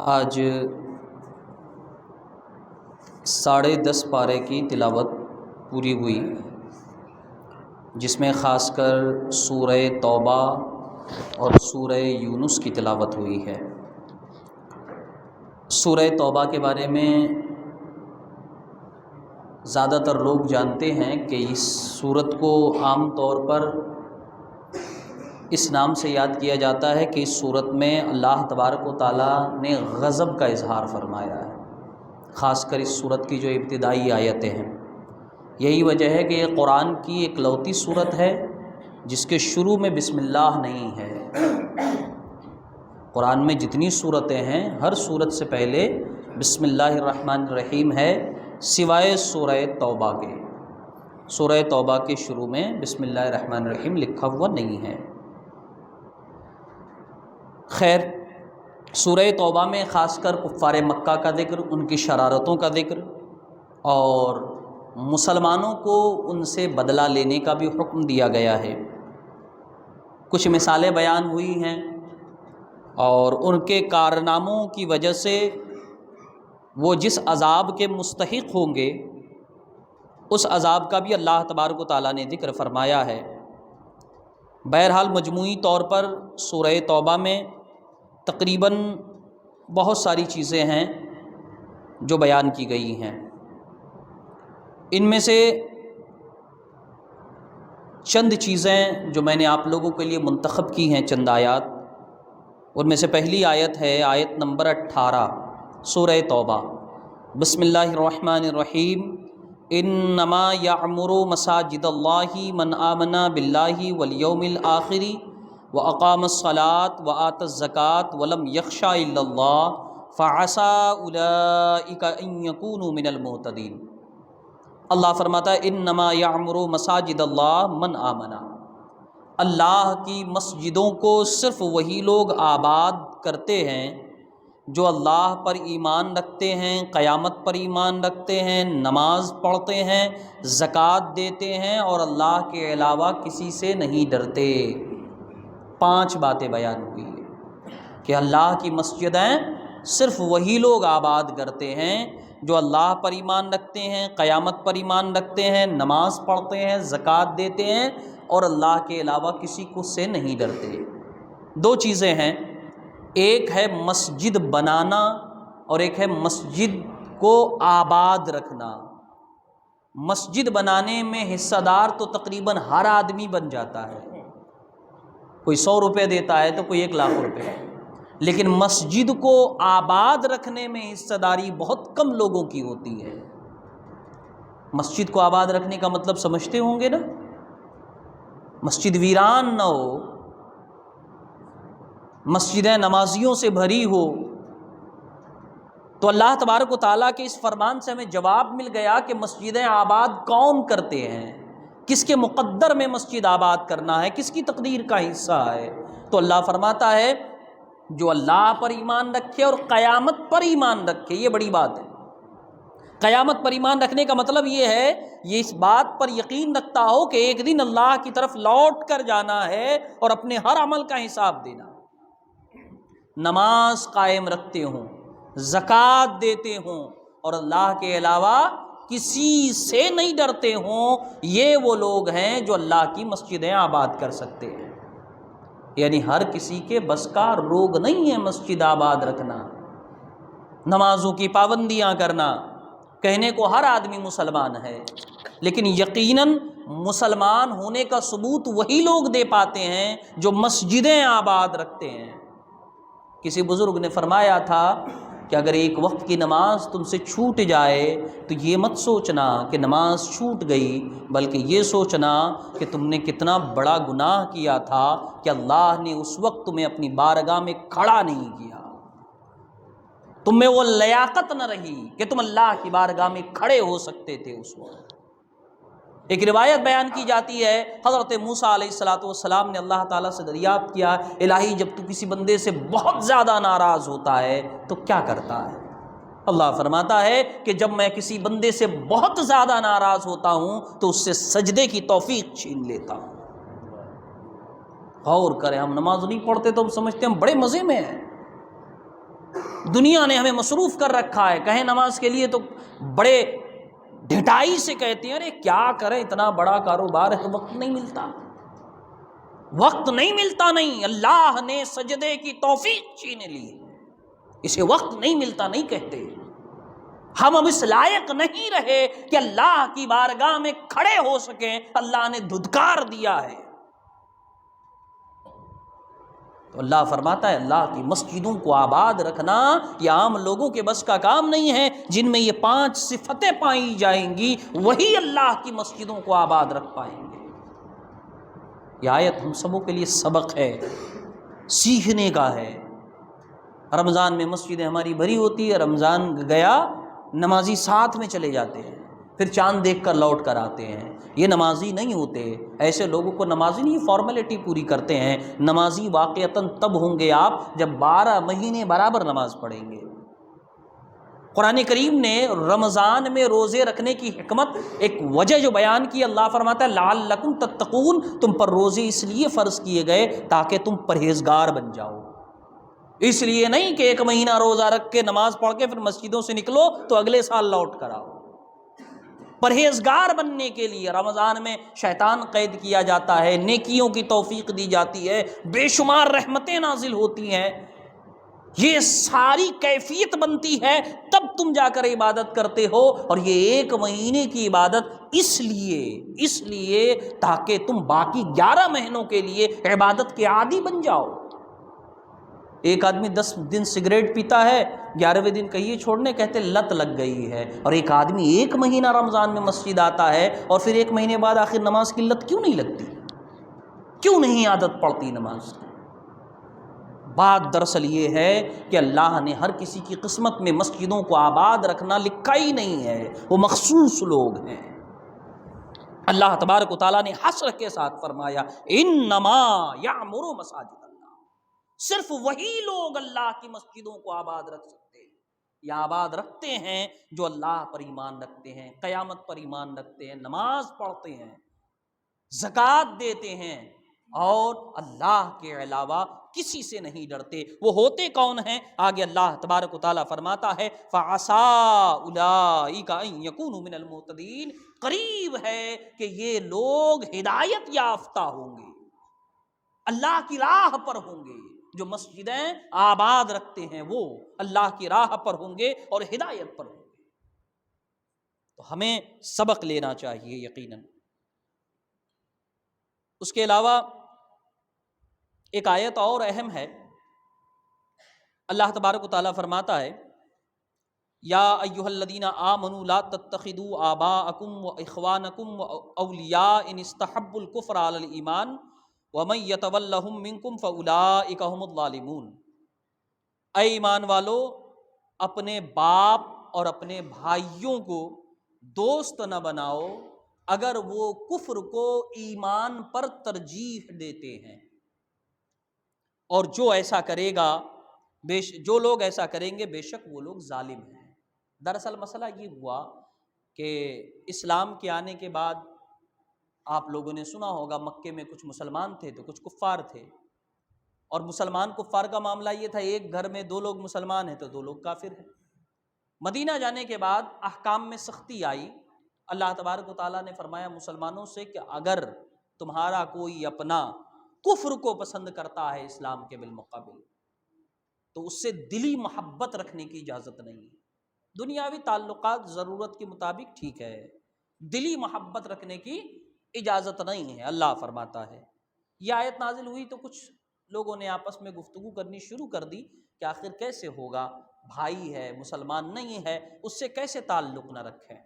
آج 10:30 پارے کی تلاوت پوری ہوئی، جس میں خاص کر سورہ توبہ اور سورہ یونس کی تلاوت ہوئی ہے۔ سورہ توبہ کے بارے میں زیادہ تر لوگ جانتے ہیں کہ اس سورت کو عام طور پر اس نام سے یاد کیا جاتا ہے کہ اس سورت میں اللہ تبارک و تعالیٰ نے غضب کا اظہار فرمایا ہے، خاص کر اس سورت کی جو ابتدائی آیتیں ہیں۔ یہی وجہ ہے کہ یہ قرآن کی ایک لوتی سورت ہے جس کے شروع میں بسم اللہ نہیں ہے۔ قرآن میں جتنی سورتیں ہیں ہر سورت سے پہلے بسم اللہ الرحمن الرحیم ہے، سوائے سورہ توبہ کے۔ سورہ توبہ کے شروع میں بسم اللہ الرحمن الرحیم لکھا ہوا نہیں ہے۔ خیر، سورہ توبہ میں خاص کر کفار مکہ کا ذکر، ان کی شرارتوں کا ذکر اور مسلمانوں کو ان سے بدلہ لینے کا بھی حکم دیا گیا ہے۔ کچھ مثالیں بیان ہوئی ہیں اور ان کے کارناموں کی وجہ سے وہ جس عذاب کے مستحق ہوں گے اس عذاب کا بھی اللہ تبارک و تعالیٰ نے ذکر فرمایا ہے۔ بہرحال مجموعی طور پر سورہ توبہ میں تقریباً بہت ساری چیزیں ہیں جو بیان کی گئی ہیں۔ ان میں سے چند چیزیں جو میں نے آپ لوگوں کے لیے منتخب کی ہیں، چند آیات، ان میں سے پہلی آیت ہے آیت نمبر 18 سورہ توبہ۔ بسم اللہ الرحمن الرحیم۔ انما یعمر مساجد اللہ من آمن باللہ والیوم الآخر واقام الصلاة وآت الزکاة ولم یخش الا اللہ فعسى اولئک ان یکونوا من المہتدین۔ اللہ فرماتا ہے انما یعمر مساجد اللہ من آمن، اللہ کی مسجدوں کو صرف وہی لوگ آباد کرتے ہیں جو اللہ پر ایمان رکھتے ہیں، قیامت پر ایمان رکھتے ہیں، نماز پڑھتے ہیں، زکوٰۃ دیتے ہیں اور اللہ کے علاوہ کسی سے نہیں ڈرتے۔ 5 باتیں بیان ہوئی ہیں کہ اللہ کی مسجدیں صرف وہی لوگ آباد کرتے ہیں جو اللہ پر ایمان رکھتے ہیں، قیامت پر ایمان رکھتے ہیں، نماز پڑھتے ہیں، زکوٰۃ دیتے ہیں اور اللہ کے علاوہ کسی کو سے نہیں ڈرتے۔ 2 چیزیں ہیں، ایک ہے مسجد بنانا اور ایک ہے مسجد کو آباد رکھنا۔ مسجد بنانے میں حصہ دار تو تقریباً ہر آدمی بن جاتا ہے، کوئی 100 روپے دیتا ہے تو کوئی 1 لاکھ روپے، لیکن مسجد کو آباد رکھنے میں حصہ داری بہت کم لوگوں کی ہوتی ہے۔ مسجد کو آباد رکھنے کا مطلب سمجھتے ہوں گے نا؟ مسجد ویران نہ ہو، مسجدیں نمازیوں سے بھری ہو، تو اللہ تبارک و تعالیٰ کے اس فرمان سے ہمیں جواب مل گیا کہ مسجدیں آباد کون کرتے ہیں، کس کے مقدر میں مسجد آباد کرنا ہے، کس کی تقدیر کا حصہ ہے۔ تو اللہ فرماتا ہے جو اللہ پر ایمان رکھے اور قیامت پر ایمان رکھے، یہ بڑی بات ہے۔ قیامت پر ایمان رکھنے کا مطلب یہ ہے، یہ اس بات پر یقین رکھتا ہو کہ ایک دن اللہ کی طرف لوٹ کر جانا ہے اور اپنے ہر عمل کا حساب دینا۔ نماز قائم رکھتے ہوں، زکوٰۃ دیتے ہوں اور اللہ کے علاوہ کسی سے نہیں ڈرتے ہوں، یہ وہ لوگ ہیں جو اللہ کی مسجدیں آباد کر سکتے ہیں۔ یعنی ہر کسی کے بس کا روگ نہیں ہے مسجد آباد رکھنا، نمازوں کی پابندیاں کرنا۔ کہنے کو ہر آدمی مسلمان ہے، لیکن یقیناً مسلمان ہونے کا ثبوت وہی لوگ دے پاتے ہیں جو مسجدیں آباد رکھتے ہیں۔ کسی بزرگ نے فرمایا تھا کہ اگر ایک وقت کی نماز تم سے چھوٹ جائے تو یہ مت سوچنا کہ نماز چھوٹ گئی، بلکہ یہ سوچنا کہ تم نے کتنا بڑا گناہ کیا تھا کہ اللہ نے اس وقت تمہیں اپنی بارگاہ میں کھڑا نہیں کیا، تم میں وہ لیاقت نہ رہی کہ تم اللہ کی بارگاہ میں کھڑے ہو سکتے تھے اس وقت۔ ایک روایت بیان کی جاتی ہے، حضرت موسیٰ علیہ السلام نے اللہ تعالیٰ سے دریافت کیا، الہی جب تو کسی بندے سے بہت زیادہ ناراض ہوتا ہے تو کیا کرتا ہے؟ اللہ فرماتا ہے کہ جب میں کسی بندے سے بہت زیادہ ناراض ہوتا ہوں تو اس سے سجدے کی توفیق چھین لیتا ہوں۔ غور کریں، ہم نماز نہیں پڑھتے تو ہم سمجھتے ہیں ہم بڑے مزے میں ہیں، دنیا نے ہمیں مصروف کر رکھا ہے، کہیں نماز کے لیے تو بڑے ڈھٹائی سے کہتے ہیں ارے کیا کریں اتنا بڑا کاروبار ہے، وقت نہیں ملتا، وقت نہیں ملتا نہیں، اللہ نے سجدے کی توفیق چھین لی، اسے وقت نہیں ملتا نہیں کہتے۔ ہم اب اس لائق نہیں رہے کہ اللہ کی بارگاہ میں کھڑے ہو سکیں، اللہ نے دھتکار دیا ہے۔ تو اللہ فرماتا ہے اللہ کی مسجدوں کو آباد رکھنا یہ عام لوگوں کے بس کا کام نہیں ہے، جن میں یہ 5 صفتیں پائی جائیں گی وہی اللہ کی مسجدوں کو آباد رکھ پائیں گے۔ یہ آیت ہم سبوں کے لیے سبق ہے، سیکھنے کا ہے۔ رمضان میں مسجدیں ہماری بھری ہوتی ہے، رمضان گیا نمازی ساتھ میں چلے جاتے ہیں، پھر چاند دیکھ کر لوٹ کر آتے ہیں، یہ نمازی نہیں ہوتے۔ ایسے لوگوں کو نمازی نہیں، فارمیلٹی پوری کرتے ہیں۔ نمازی واقعتاً تب ہوں گے آپ جب 12 مہینے برابر نماز پڑھیں گے۔ قرآن کریم نے رمضان میں روزے رکھنے کی حکمت ایک وجہ جو بیان کی، اللہ فرماتا ہے لعلکم تتقون، تم پر روزے اس لیے فرض کیے گئے تاکہ تم پرہیزگار بن جاؤ، اس لیے نہیں کہ 1 مہینہ روزہ رکھ کے نماز پڑھ کے پھر مسجدوں سے نکلو تو اگلے سال لوٹ کر آؤ۔ پرہیزگار بننے کے لیے رمضان میں شیطان قید کیا جاتا ہے، نیکیوں کی توفیق دی جاتی ہے، بے شمار رحمتیں نازل ہوتی ہیں، یہ ساری کیفیت بنتی ہے، تب تم جا کر عبادت کرتے ہو۔ اور یہ 1 مہینے کی عبادت اس لیے تاکہ تم باقی 11 مہینوں کے لیے عبادت کے عادی بن جاؤ۔ ایک آدمی 10 دن سگریٹ پیتا ہے، 11ویں دن کہیے چھوڑنے، کہتے لت لگ گئی ہے، اور ایک آدمی 1 مہینہ رمضان میں مسجد آتا ہے اور پھر 1 مہینے بعد آخر نماز کی لت کیوں نہیں لگتی، کیوں نہیں عادت پڑتی نماز کی؟ بات دراصل یہ ہے کہ اللہ نے ہر کسی کی قسمت میں مسجدوں کو آباد رکھنا لکھا ہی نہیں ہے، وہ مخصوص لوگ ہیں۔ اللہ تبارک و تعالیٰ نے حسر کے ساتھ فرمایا انما یعمر مساجد اللہ، صرف وہی لوگ اللہ کی مسجدوں کو آباد رکھ سکتے ہیں یا آباد رکھتے ہیں جو اللہ پر ایمان رکھتے ہیں، قیامت پر ایمان رکھتے ہیں، نماز پڑھتے ہیں، زکوٰۃ دیتے ہیں اور اللہ کے علاوہ کسی سے نہیں ڈرتے۔ وہ ہوتے کون ہیں؟ آگے اللہ تبارک و تعالیٰ فرماتا ہے فَعَسَىٰ أُولَٰئِكَ أَن يَكُونُوا مِنَ الْمُهْتَدِينَ، قریب ہے کہ یہ لوگ ہدایت یافتہ ہوں گے، اللہ کی راہ پر ہوں گے۔ جو مسجدیں آباد رکھتے ہیں وہ اللہ کی راہ پر ہوں گے اور ہدایت پر ہوں گے۔ تو ہمیں سبق لینا چاہیے یقیناً۔ اس کے علاوہ ایک آیت اور اہم ہے، اللہ تبارک و تعالیٰ فرماتا ہے یا ایھا الذین آمنوا لا تتخذوا آباءکم واخوانکم اولیاء ان استحبوا الکفر علی الایمان ومن یتولہم منکم فاولئک ھم الظالمون۔ اے ایمان والو، اپنے باپ اور اپنے بھائیوں کو دوست نہ بناؤ اگر وہ کفر کو ایمان پر ترجیح دیتے ہیں، اور جو ایسا کرے گا جو لوگ ایسا کریں گے بے شک وہ لوگ ظالم ہیں۔ دراصل مسئلہ یہ ہوا کہ اسلام کے آنے کے بعد آپ لوگوں نے سنا ہوگا مکے میں کچھ مسلمان تھے تو کچھ کفار تھے، اور مسلمان کفار کا معاملہ یہ تھا ایک گھر میں 2 لوگ مسلمان ہیں تو 2 لوگ کافر ہیں۔ مدینہ جانے کے بعد احکام میں سختی آئی، اللہ تبارک و تعالیٰ نے فرمایا مسلمانوں سے کہ اگر تمہارا کوئی اپنا کفر کو پسند کرتا ہے اسلام کے بالمقابل تو اس سے دلی محبت رکھنے کی اجازت نہیں ہے۔ دنیاوی تعلقات ضرورت کے مطابق ٹھیک ہے، دلی محبت رکھنے کی اجازت نہیں ہے۔ اللہ فرماتا ہے، یہ آیت نازل ہوئی تو کچھ لوگوں نے آپس میں گفتگو کرنی شروع کر دی کہ آخر کیسے ہوگا، بھائی ہے مسلمان نہیں ہے اس سے کیسے تعلق نہ رکھیں۔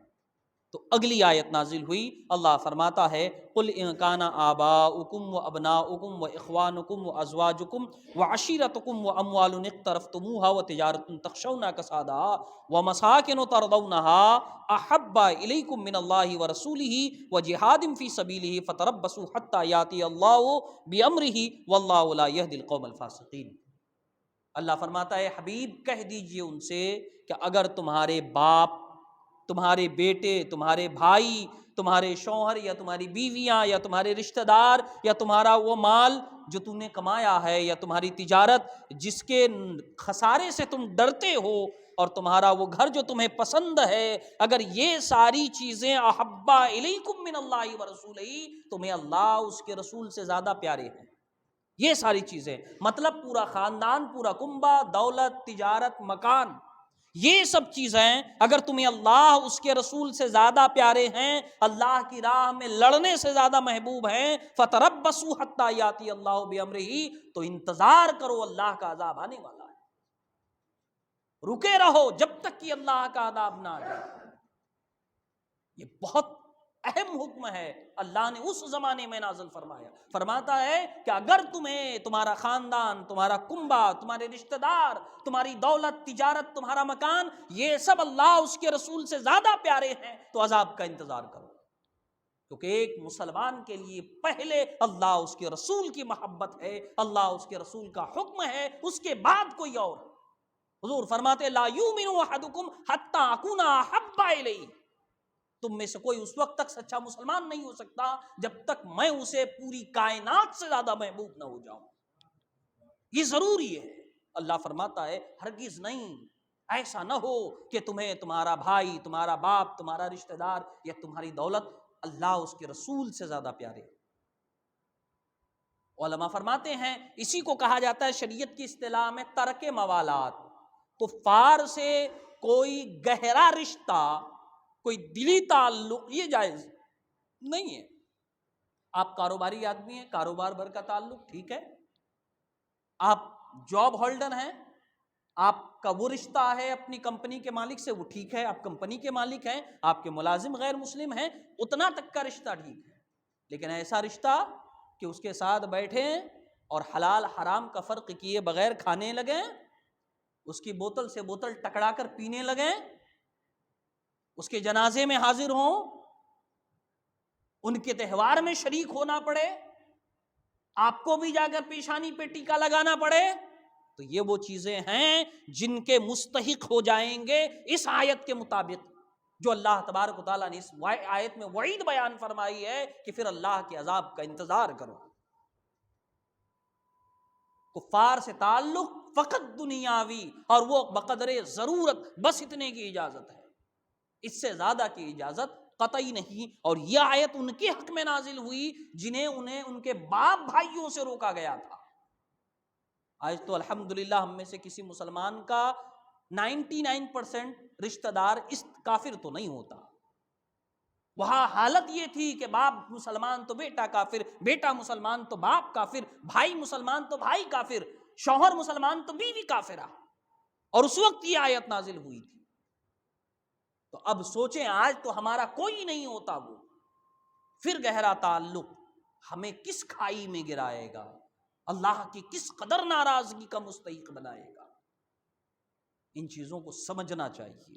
تو اگلی آیت نازل ہوئی، اللہ فرماتا ہے قل ان کان آباؤکم وابناؤکم واخوانکم وازواجکم وعشیرتکم واموال اقترفتموها وتجارۃ تخشون کسادها ومساکن ترضونها احب الیکم من اللہ ورسولہ وجہاد فی سبیلہ فتربصوا حتی یاتی اللہ بامرہ واللہ لا یہدی القوم الفاسقین۔ اللہ فرماتا ہے حبیب کہہ دیجئے ان سے کہ اگر تمہارے باپ، تمہارے بیٹے، تمہارے بھائی، تمہارے شوہر یا تمہاری بیویاں یا تمہارے رشتہ دار یا تمہارا وہ مال جو تم نے کمایا ہے یا تمہاری تجارت جس کے خسارے سے تم ڈرتے ہو اور تمہارا وہ گھر جو تمہیں پسند ہے، اگر یہ ساری چیزیں احبا الیکم من اللہ ورسولہ، تمہیں اللہ اس کے رسول سے زیادہ پیارے ہیں، یہ ساری چیزیں مطلب پورا خاندان، پورا کنبہ، دولت، تجارت، مکان، یہ سب چیزیں اگر تمہیں اللہ اس کے رسول سے زیادہ پیارے ہیں، اللہ کی راہ میں لڑنے سے زیادہ محبوب ہیں، فتربصوا حتی یاتی اللہ بامرہ، تو انتظار کرو، اللہ کا عذاب آنے والا ہے، رکے رہو جب تک کہ اللہ کا عذاب نہ آ جائے۔ یہ بہت اہم حکم ہے، اللہ نے اس زمانے میں نازل فرمایا، فرماتا ہے کہ اگر تمہیں تمہارا خاندان، تمہارا کنبہ، تمہارے رشتہ دار، تمہاری دولت، تجارت، تمہارا مکان، یہ سب اللہ اس کے رسول سے زیادہ پیارے ہیں تو عذاب کا انتظار کرو، کیونکہ ایک مسلمان کے لیے پہلے اللہ اس کے رسول کی محبت ہے، اللہ اس کے رسول کا حکم ہے، اس کے بعد کوئی اور۔ حضور فرماتے لا یؤمن احدکم حتی اکون احب الیہ، تم میں سے کوئی اس وقت تک سچا مسلمان نہیں ہو سکتا جب تک میں اسے پوری کائنات سے زیادہ محبوب نہ ہو جاؤں، یہ ضروری ہے۔ اللہ فرماتا ہے ہرگز نہیں، ایسا نہ ہو کہ تمہیں تمہارا بھائی، تمہارا باپ، تمہارا رشتہ دار یا تمہاری دولت اللہ اس کے رسول سے زیادہ پیارے۔ علماء فرماتے ہیں اسی کو کہا جاتا ہے شریعت کی اصطلاح میں ترک موالات، کفار سے کوئی گہرا رشتہ، کوئی دلی تعلق یہ جائز نہیں ہے۔ آپ کاروباری آدمی ہیں، کاروبار بھر کا تعلق ٹھیک ہے، آپ جاب ہولڈر ہیں، آپ کا وہ رشتہ ہے اپنی کمپنی کے مالک سے، وہ ٹھیک ہے، آپ کمپنی کے مالک ہیں، آپ کے ملازم غیر مسلم ہیں، اتنا تک کا رشتہ ٹھیک ہے، لیکن ایسا رشتہ کہ اس کے ساتھ بیٹھیں اور حلال حرام کا فرق کیے بغیر کھانے لگیں، اس کی بوتل سے بوتل ٹکرا کر پینے لگیں، اس کے جنازے میں حاضر ہوں، ان کے تہوار میں شریک ہونا پڑے، آپ کو بھی جا کر پیشانی پہ ٹیکا لگانا پڑے، تو یہ وہ چیزیں ہیں جن کے مستحق ہو جائیں گے اس آیت کے مطابق جو اللہ تبارک و تعالیٰ نے اس آیت میں وعید بیان فرمائی ہے کہ پھر اللہ کے عذاب کا انتظار کرو۔ کفار سے تعلق فقط دنیاوی اور وہ بقدر ضرورت، بس اتنے کی اجازت ہے، اس سے زیادہ کی اجازت قطعی نہیں، اور یہ آیت ان کے حق میں نازل ہوئی جنہیں انہیں ان کے باپ بھائیوں سے روکا گیا تھا۔ آج تو الحمدللہ ہم میں سے کسی مسلمان کا 99% رشتہ دار اس کافر تو نہیں ہوتا، وہاں حالت یہ تھی کہ باپ مسلمان تو بیٹا کافر، بیٹا مسلمان تو باپ کافر، بھائی مسلمان تو بھائی کافر، شوہر مسلمان تو بیوی کافرہ، اور اس وقت یہ آیت نازل ہوئی تھی۔ تو اب سوچیں آج تو ہمارا کوئی نہیں ہوتا وہ، پھر گہرا تعلق ہمیں کس کھائی میں گرائے گا، اللہ کی کس قدر ناراضگی کا مستحق بنائے گا، ان چیزوں کو سمجھنا چاہیے۔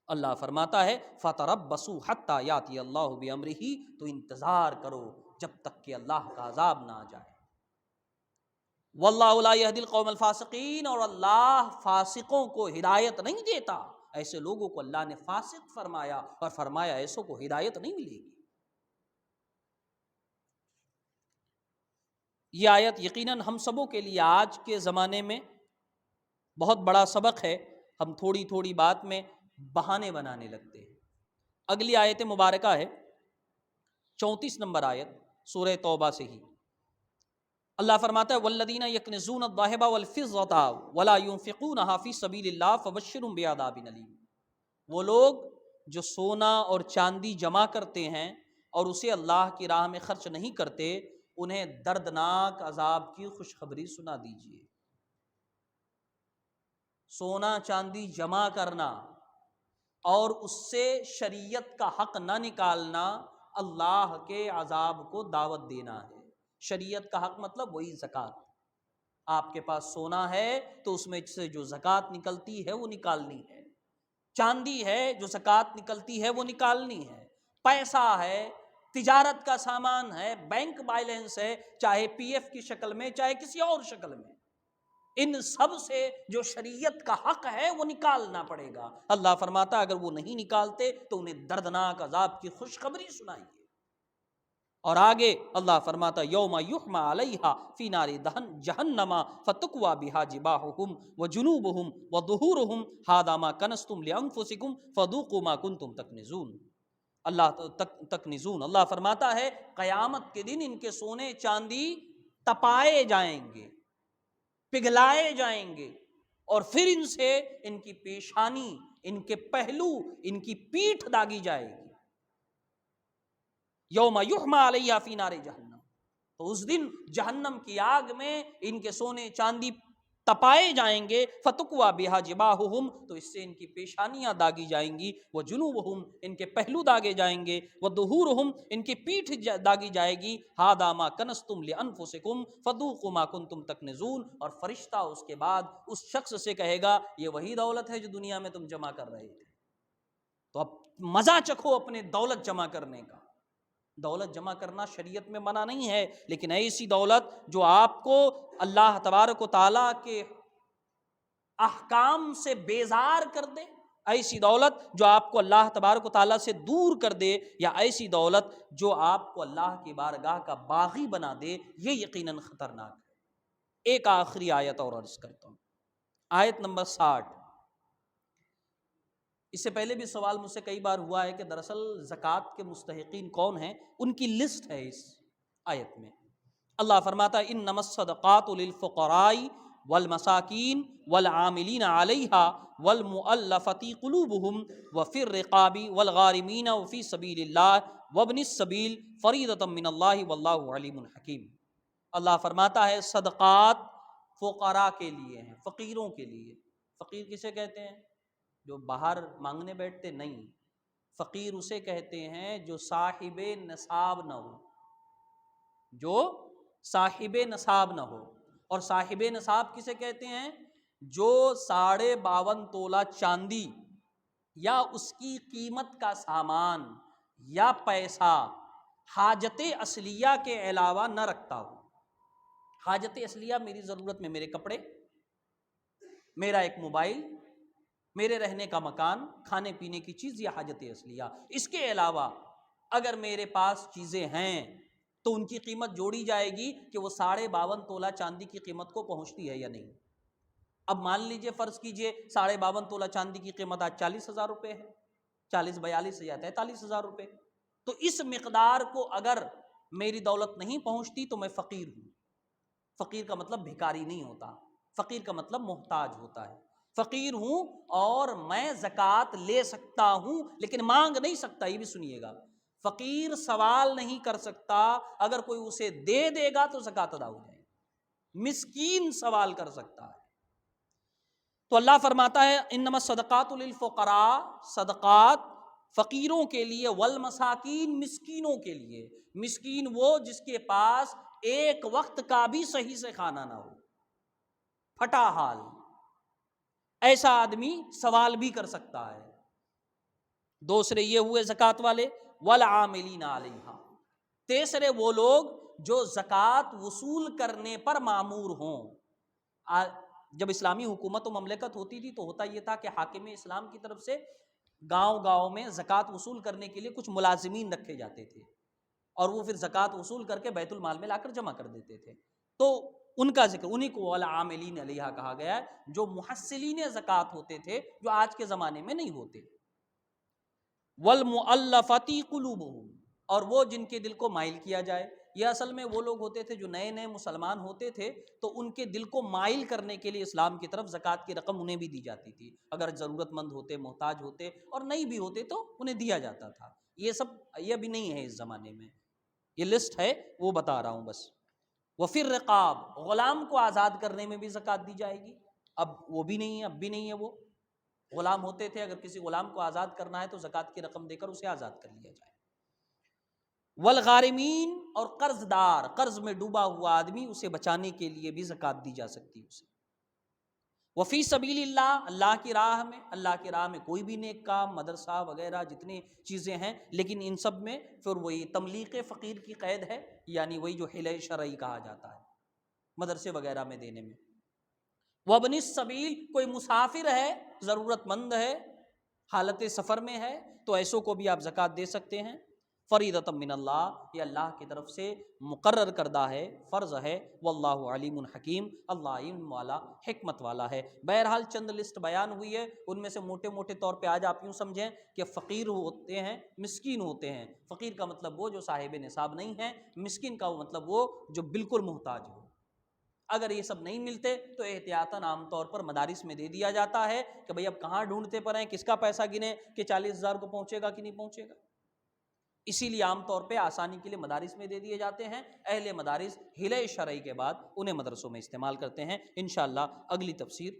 اللہ فرماتا ہے فَتَرَبَّصُوا حَتَّى يَأْتِيَ اللَّهُ بِأَمْرِهِ، تو انتظار کرو جب تک کہ اللہ کا عذاب نہ آ جائے۔ وَاللَّهُ لَا يَهْدِي الْقَوْمَ الْفَاسِقِينَ، اور اللہ فاسقوں کو ہدایت نہیں دیتا، ایسے لوگوں کو اللہ نے فاسق فرمایا، اور فرمایا ایسوں کو ہدایت نہیں ملے گی۔ یہ آیت یقیناً ہم سبوں کے لیے آج کے زمانے میں بہت بڑا سبق ہے، ہم تھوڑی تھوڑی بات میں بہانے بنانے لگتے ہیں۔ اگلی آیت مبارکہ ہے 34 نمبر آیت سورہ توبہ سے ہی، اللہ فرماتا ہے والذین یکنزون الذہب والفضۃ ولا ينفقونها فی سبیل اللہ فبشرهم بعذاب الیم، وہ لوگ جو سونا اور چاندی جمع کرتے ہیں اور اسے اللہ کی راہ میں خرچ نہیں کرتے، انہیں دردناک عذاب کی خوشخبری سنا دیجیے۔ سونا چاندی جمع کرنا اور اس سے شریعت کا حق نہ نکالنا اللہ کے عذاب کو دعوت دینا ہے۔ شریعت کا حق مطلب وہی زکوٰۃ، آپ کے پاس سونا ہے تو اس میں سے جو زکوٰۃ نکلتی ہے وہ نکالنی ہے، چاندی ہے جو زکوٰۃ نکلتی ہے وہ نکالنی ہے، پیسہ ہے، تجارت کا سامان ہے، بینک بیلنس ہے، چاہے پی ایف کی شکل میں چاہے کسی اور شکل میں، ان سب سے جو شریعت کا حق ہے وہ نکالنا پڑے گا۔ اللہ فرماتا اگر وہ نہیں نکالتے تو انہیں دردناک عذاب کی خوشخبری سنائیے۔ اور آگے اللہ فرماتا یوم یحمى علیہا فی نار جہنم فتکوی بہا جباہہم وجنوبہم وظہورہم ھذا ما کنزتم لانفسکم فذوقوا ما کنتم تکنزون۔ اللہ فرماتا ہے قیامت کے دن ان کے سونے چاندی تپائے جائیں گے، پگھلائے جائیں گے، اور پھر ان سے ان کی پیشانی، ان کے پہلو، ان کی پیٹھ داغی جائے گی۔ یوم یحمى علیہا فی نار جہنم، تو اس دن جہنم کی آگ میں ان کے سونے چاندی تپائے جائیں گے، فتکوی بہا جباہہم، تو اس سے ان کی پیشانیاں داغی جائیں گی، وجنوبہم، ان کے پہلو داغے جائیں گے، وظہورہم، ان کی پیٹھ داغی جائے گی، ھذا ما کنزتم لانفسکم فذوقوا ما کنتم تکنزون۔ اور فرشتہ اس کے بعد اس شخص سے کہے گا یہ وہی دولت ہے جو دنیا میں تم جمع کر رہے تھے، تو اب مزہ چکھو اپنے دولت جمع کرنے کا۔ دولت جمع کرنا شریعت میں منع نہیں ہے، لیکن ایسی دولت جو آپ کو اللہ تبارک و تعالیٰ کے احکام سے بیزار کر دے، ایسی دولت جو آپ کو اللہ تبارک و تعالیٰ سے دور کر دے، یا ایسی دولت جو آپ کو اللہ کی بارگاہ کا باغی بنا دے، یہ یقیناً خطرناک ہے۔ ایک آخری آیت اور عرض کرتا ہوں، آیت نمبر 60۔ اس سے پہلے بھی سوال مجھ سے کئی بار ہوا ہے کہ دراصل زکوٰۃ کے مستحقین کون ہیں، ان کی لسٹ ہے اس آیت میں۔ اللہ فرماتا ہے انما الصدقات للفقراء والمساکین والعاملین علیہا والمؤلفۃ قلوبہم وفی الرقاب والغارمین وفی سبیل اللہ وابن السبیل فریضۃ من اللہ واللہ علیم حکیم۔ اللہ فرماتا ہے صدقات فقراء کے لیے ہیں، فقیروں کے لیے۔ فقیر کسے کہتے ہیں؟ جو باہر مانگنے بیٹھتے نہیں، فقیر اسے کہتے ہیں جو صاحب نصاب نہ ہو، جو صاحب نصاب نہ ہو۔ اور صاحب نصاب کسے کہتے ہیں؟ جو 52.5 تولہ چاندی یا اس کی قیمت کا سامان یا پیسہ حاجت اصلیہ کے علاوہ نہ رکھتا ہو۔ حاجت اصلیہ میری ضرورت میں میرے کپڑے، میرا ایک موبائل، میرے رہنے کا مکان، کھانے پینے کی چیز، یہ حاجت اصلیہ۔ اس کے علاوہ اگر میرے پاس چیزیں ہیں تو ان کی قیمت جوڑی جائے گی کہ وہ 52.5 تولہ چاندی کی قیمت کو پہنچتی ہے یا نہیں۔ اب مان لیجئے، فرض کیجئے 52.5 تولہ چاندی کی قیمت آج 40,000 روپے ہے، 40 42 یا 43,000 روپے، تو اس مقدار کو اگر میری دولت نہیں پہنچتی تو میں فقیر ہوں۔ فقیر کا مطلب بھکاری نہیں ہوتا، فقیر کا مطلب محتاج ہوتا ہے۔ فقیر ہوں اور میں زکوٰۃ لے سکتا ہوں لیکن مانگ نہیں سکتا، یہ بھی سنیے گا۔ فقیر سوال نہیں کر سکتا، اگر کوئی اسے دے دے گا تو زکوٰۃ ادا ہو جائے گی۔ مسکین سوال کر سکتا ہے۔ تو اللہ فرماتا ہے انما الصدقات للفقراء، صدقات فقیروں کے لیے، والمساکین، مسکینوں کے لیے۔ مسکین وہ جس کے پاس ایک وقت کا بھی صحیح سے کھانا نہ ہو، پھٹا حال، ایسا آدمی سوال بھی کر سکتا ہے۔ دوسرے یہ ہوئے زکوٰۃ والے، والعاملین علیہا۔ تیسرے وہ لوگ جو زکوٰۃ وصول کرنے پر مامور ہوں۔ جب اسلامی حکومت و مملکت ہوتی تھی تو ہوتا یہ تھا کہ حاکم اسلام کی طرف سے گاؤں گاؤں میں زکوٰۃ وصول کرنے کے لیے کچھ ملازمین رکھے جاتے تھے، اور وہ پھر زکوٰۃ وصول کر کے بیت المال میں لا کر جمع کر دیتے تھے۔ تو ان کا ذکر، انہی کو والعاملین علیہا کہا گیا ہے، جو محصلین زکوٰۃ ہوتے تھے، جو آج کے زمانے میں نہیں ہوتے۔ والمؤلفۃ قلوبہم، اور وہ جن کے دل کو مائل کیا جائے۔ یہ اصل میں وہ لوگ ہوتے تھے جو نئے نئے مسلمان ہوتے تھے، تو ان کے دل کو مائل کرنے کے لیے اسلام کی طرف زکوٰۃ کی رقم انہیں بھی دی جاتی تھی۔ اگر ضرورت مند ہوتے، محتاج ہوتے اور نہیں بھی ہوتے تو انہیں دیا جاتا تھا۔ یہ بھی نہیں ہے اس زمانے میں، یہ لسٹ ہے وہ بتا رہا ہوں بس۔ وفی الرقاب، غلام کو آزاد کرنے میں بھی زکوٰۃ دی جائے گی۔ اب وہ بھی نہیں ہے، اب بھی نہیں ہے۔ وہ غلام ہوتے تھے، اگر کسی غلام کو آزاد کرنا ہے تو زکوٰۃ کی رقم دے کر اسے آزاد کر لیا جائے۔ والغارمین، اور قرض دار، قرض میں ڈوبا ہوا آدمی، اسے بچانے کے لیے بھی زکوٰۃ دی جا سکتی ہے اسے۔ وفی سبیل اللہ، اللہ کی راہ میں، اللہ کی راہ میں کوئی بھی نیک کام، مدرسہ وغیرہ جتنی چیزیں ہیں، لیکن ان سب میں پھر وہی تملیق فقیر کی قید ہے، یعنی وہی جو حلہ شرعی کہا جاتا ہے، مدرسے وغیرہ میں دینے میں۔ وابن السبیل، کوئی مسافر ہے، ضرورت مند ہے، حالت سفر میں ہے، تو ایسوں کو بھی آپ زکوٰۃ دے سکتے ہیں۔ فریضۃ من اللہ، یہ اللہ کی طرف سے مقرر کردہ ہے، فرض ہے۔ واللہ علیم حکیم، اللہ علم والا، حکمت والا ہے۔ بہرحال چند لسٹ بیان ہوئی ہے، ان میں سے موٹے موٹے طور پہ آج آپ یوں سمجھیں کہ فقیر ہوتے ہیں، مسکین ہوتے ہیں۔ فقیر کا مطلب وہ جو صاحب نصاب نہیں ہے، مسکین کا مطلب وہ جو بالکل محتاج ہو۔ اگر یہ سب نہیں ملتے تو احتیاطاً عام طور پر مدارس میں دے دیا جاتا ہے کہ بھئی اب کہاں ڈھونڈتے پڑیں، کس کا پیسہ گنیں کہ 40,000 کو پہنچے گا کہ نہیں پہنچے گا۔ اسی لیے عام طور پہ آسانی کے لیے مدارس میں دے دیے جاتے ہیں۔ اہل مدارس ہلے شرعی کے بعد انہیں مدرسوں میں استعمال کرتے ہیں۔ انشاءاللہ اگلی تفسیر